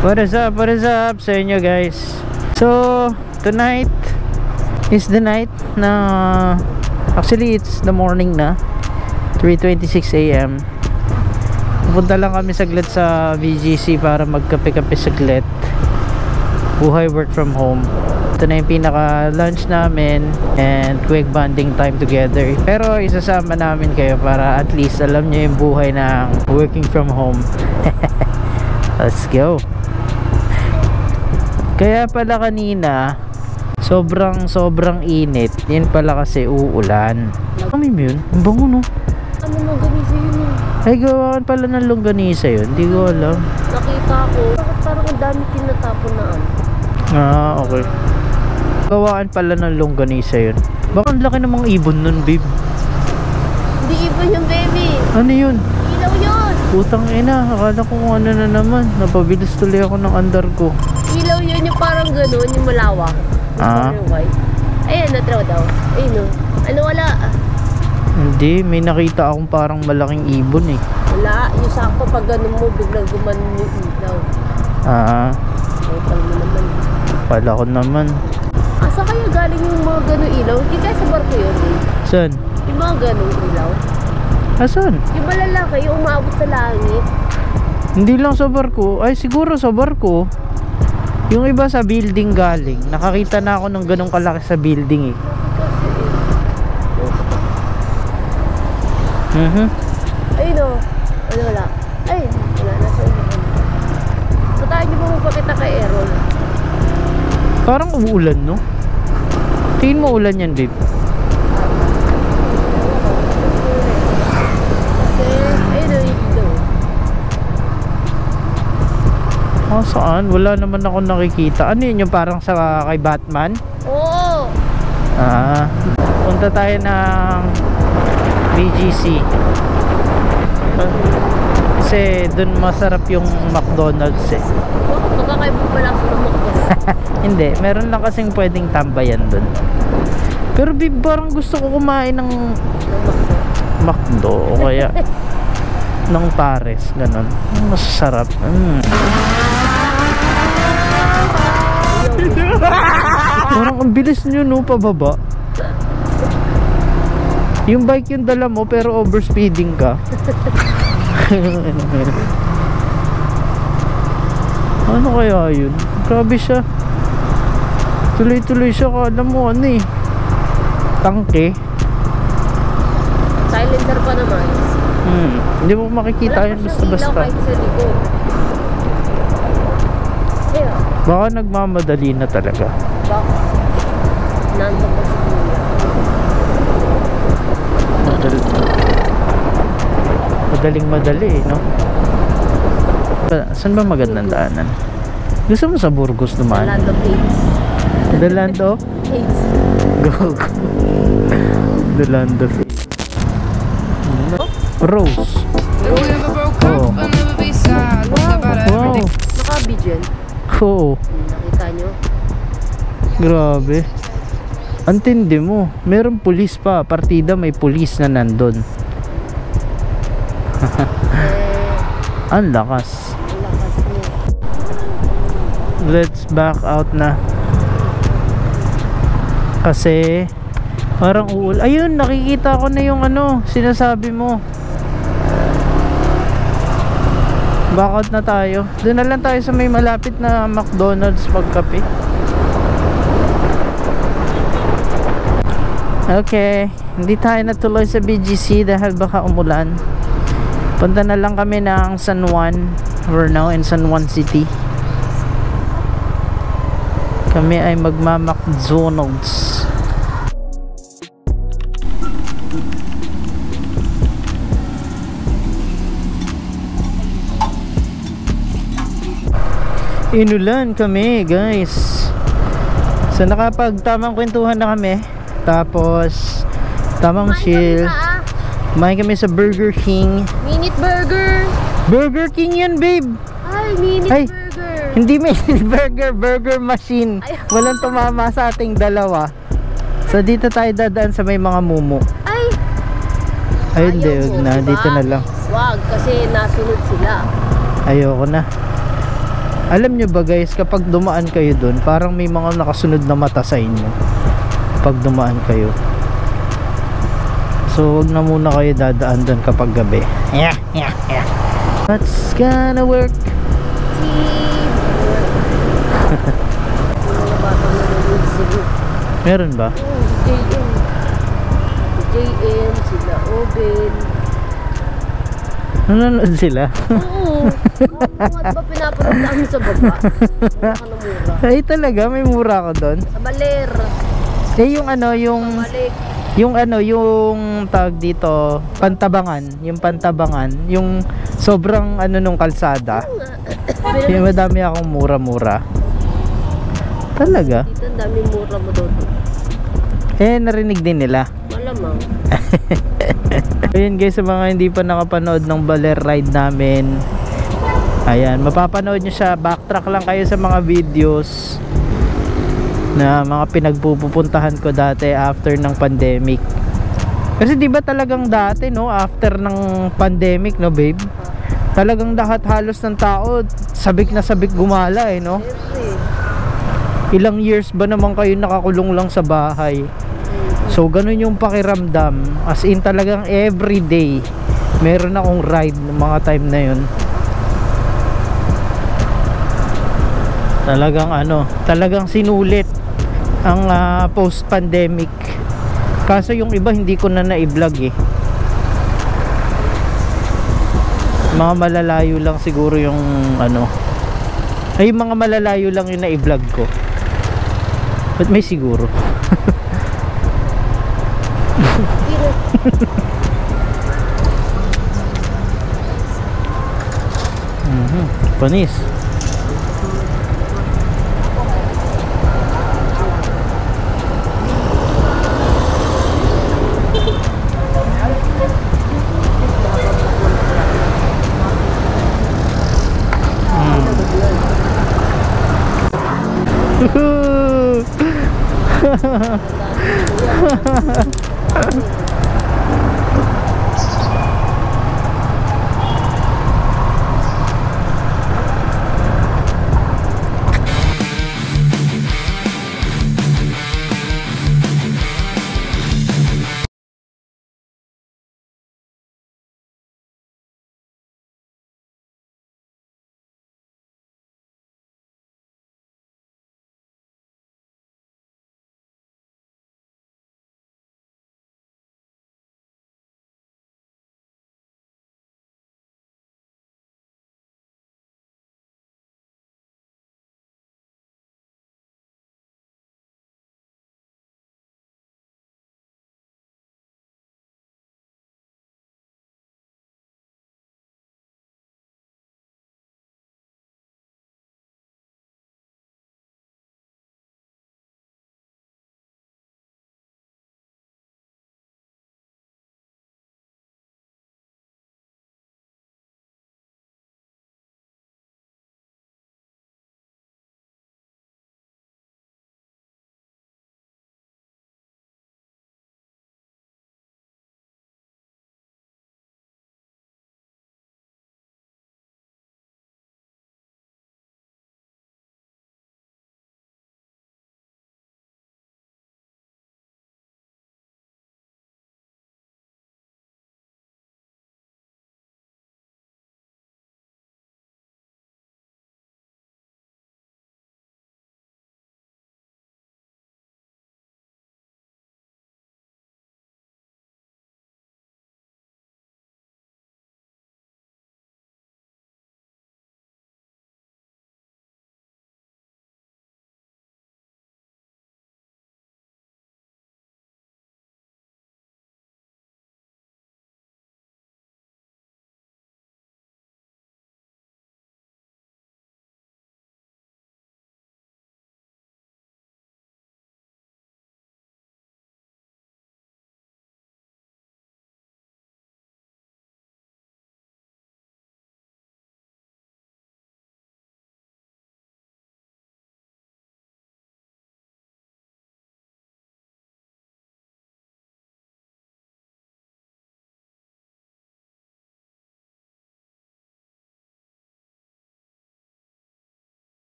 What is up sa inyo guys? So tonight is the night na, actually it's the morning na, 3:26 AM. Pupunta lang kami saglit sa VGC para magkape-kape saglit. Buhay work from home. Ito na yung pinaka lunch namin and quick bonding time together. Pero isasama namin kayo para at least alam nyo yung buhay ng working from home. Let's go. Kaya pala kanina sobrang init. Yan pala kasi uulan. Ano yun? Ang bango no? Ano longganisa yun eh? Ay gawaan pala ng longganisa yun. Hindi ko alam. Nakita ko. Bakit parang ang dami tinatapon na ano? Ah, okay. Gawaan pala ng longganisa yun. Baka ang laki namang ibon nun, babe. Hindi ibon yung baby. Ano yun? Ilaw yun. Putang ina, akala ko kung ano na naman. Napabilis tuloy ako ng andar ko. Ilaw yun yung parang gano'n, yung malawak. Ah. Ayan, natraw daw. Ayun o. Ano wala? Hindi, may nakita akong parang malaking ibon eh. Wala. Yung sakto pag gano'n mo, biglang gumanon yung ilaw. Ah. Total mo naman. Pala ko naman. Asa kaya galing yung mga gano'ng ilaw? Hindi kaya sa barko yun eh. Saan? Yung mga gano'ng ilaw. Asan? Yung malalaki, yung umaabot sa langit. Hindi lang sa barko. Ay siguro sa barko. Yung iba sa building galing. Nakakita na ako ng ganong kalaki sa building eh. Ayun o. Ano wala? Ay, wala. Nasa ulo. Patayin niyo mo magpakita kay Errol. Parang uulan no? Tingin mo ulan yan babe? Ayun o, dito. Ah, saan? Wala naman ako nakikita. Ano yun yung parang sa kay Batman? Oo. Ah, punta tayo ng BGC. Kasi dun masarap yung McDonald's eh. Bakit magkakaiba pala sa McDonald's? Hindi, meron lang kasing pwedeng tambayan dun. Pero babe, parang gusto ko kumain ng McDo o kaya ng Pares, ganon. Masasarap. Parang ang bilis nyo no, pababa. Yung bike yung dala mo pero overspeeding ka. Ano kaya yun? Grabe siya. Tuloy-tuloy siya, kala mo ano eh, tangke. Silencer pa naman. Hindi mo makikita yun basta-basta. Wala pa siyang ilaw kahit sa likod. Ayun. Baka nagmamadali na talaga. Baka. Nandun pa siya. Madaling-madali eh, no? Saan ba magandang daanan? Gusto mo sa Burgos dumaan? The land of AIDS. The land of? AIDS. Go. The land of AIDS. Rose. Oh. Wow. Naka-Bigen. Oo. Nakita nyo? Grabe. Ang tindi mo. Meron pulis pa. Partida may pulis na nandun. Ang lakas. Ang lakas niya. Let's back out na. Kasi parang uul. Ayun, nakikita ko na yung ano, sinasabi mo. Back out na tayo. Doon na lang tayo sa may malapit na McDonald's pagkape. Okay, hindi tayo natuloy sa BGC dahil baka umulan. Punta na lang kami ng San Juan. We're now in San Juan City. Kami ay magma-McDonald's. Inulan kami guys. So nakapagtamang kwentuhan na kami. Tapos tamang chill. Kumain kami sa Burger King. Minute Burger. Burger King yan babe. Ay, Minute Ay, Burger. hindi Minute Burger, Burger Machine. Ay. Walang tumama sa ating dalawa. So dito tayo dadaan sa may mga mumu. Ay. Ayun, hindi, Ayaw wag mo, na, diba? dito na lang. Wag, kasi nasunod sila. Ayoko na. Alam nyo ba guys, kapag dumaan kayo dun, parang may mga nakasunod na mata sa inyo pag dumaan kayo. So wag na muna kayo dadaan dun kapag gabi. What's gonna work? Meron ba? JM, sila Oben. Nanonood sila? Oo. Bakit ba pinapanood namin sa baba? Mura ka na mura. Ay talaga, may mura ko doon. Sa Baler. Eh yung ano, yung Balik. yung tag dito, Pantabangan, yung sobrang ano nung kalsada. Yung madami akong mura-mura. Talaga? Dito ang daming mura mo doon. Eh narinig din nila. Malamang. Ayun guys, sa mga hindi pa nakapanood ng Baler ride namin, ayan, mapapanood nyo siya. Backtrack lang kayo sa mga videos na mga pinagpupuntahan ko dati after ng pandemic. Kasi di ba talagang dati, no, after ng pandemic, no babe, talagang lahat halos ng tao sabik na sabik gumala eh, no. Ilang years ba naman kayo nakakulong lang sa bahay? So ganun yung pakiramdam, as in talagang everyday meron akong ride ng mga time na yun. Talagang ano, talagang sinulit ang post pandemic. Kaso yung iba hindi ko na na-vlog eh. Mga malalayo lang siguro yung ano, ay mga malalayo lang yung na-vlog ko. But may siguro. Panis.